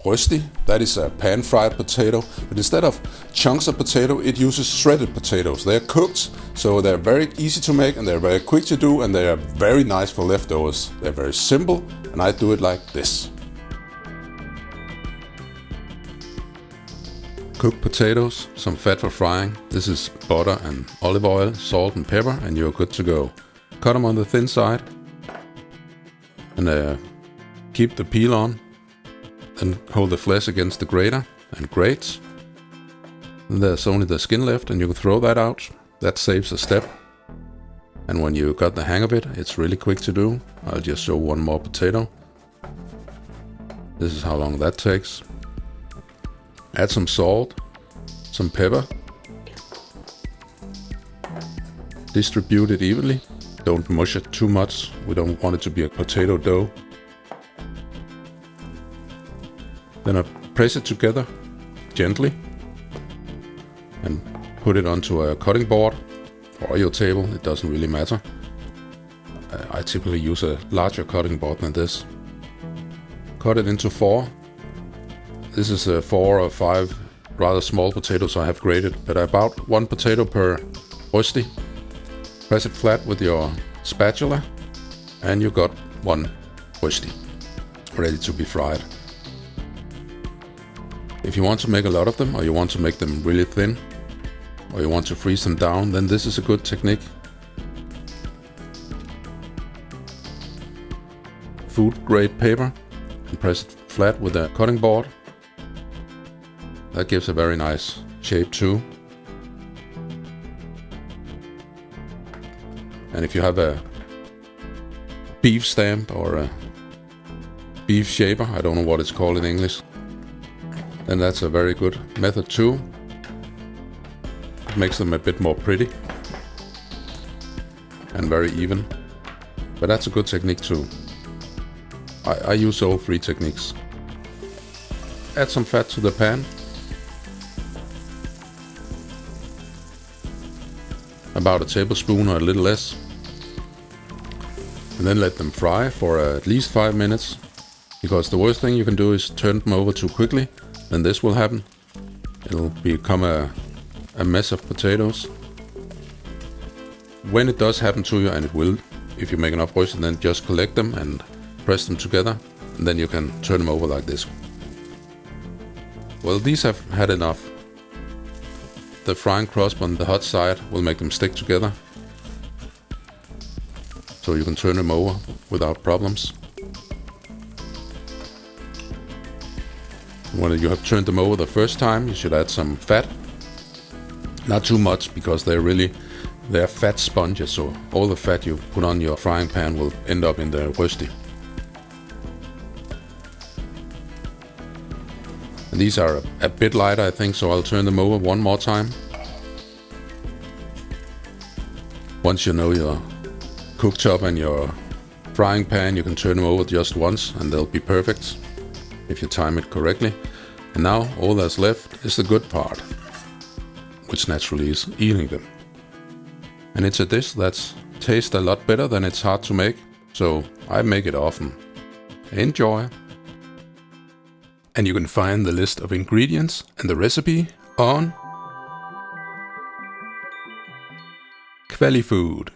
Rösti, that is a pan-fried potato, but instead of chunks of potato, it uses shredded potatoes. They're cooked, so they're very easy to make and they're very quick to do and they are very nice for leftovers. They're very simple and I do it like this. Cooked potatoes, some fat for frying. This is butter and olive oil, salt and pepper, and you're good to go. Cut them on the thin side and keep the peel on. Then hold the flesh against the grater and grate. And there's only the skin left and you can throw that out. That saves a step. And when you got the hang of it, it's really quick to do. I'll just show one more potato. This is how long that takes. Add some salt, some pepper. Distribute it evenly. Don't mush it too much. We don't want it to be a potato dough. Then I press it together gently and put it onto a cutting board or your table, it doesn't really matter. I typically use a larger cutting board than this. Cut it into 4. This is 4 or 5 rather small potatoes I have grated, but about 1 potato per Rosti. Press it flat with your spatula and you got 1 Rosti ready to be fried. If you want to make a lot of them, or you want to make them really thin, or you want to freeze them down, then this is a good technique. Food grade paper and press it flat with a cutting board. That gives a very nice shape too. And if you have a beef stamp or a beef shaper, I don't know what it's called in English, then that's a very good method too. It makes them a bit more pretty and very even. But that's a good technique too. I use all 3 techniques. Add some fat to the pan. About a tablespoon or a little less. And then let them fry for at least 5 minutes. Because the worst thing you can do is turn them over too quickly. Then this will happen. It'll become a mess of potatoes. When it does happen to you, and it will, if you make enough Rosti, then just collect them and press them together. And then you can turn them over like this. Well, these have had enough. The frying crust on the hot side will make them stick together. So you can turn them over without problems. When you have turned them over the first time, you should add some fat. Not too much, because they're fat sponges, so all the fat you put on your frying pan will end up in the Rosti. And these are a bit lighter, I think, so I'll turn them over one more time. Once you know your cooktop and your frying pan, you can turn them over just once and they'll be perfect if you time it correctly. And now all that's left is the good part, which naturally is eating them. And it's a dish that tastes a lot better than it's hard to make, so I make it often. Enjoy! And you can find the list of ingredients and the recipe on kvalifood.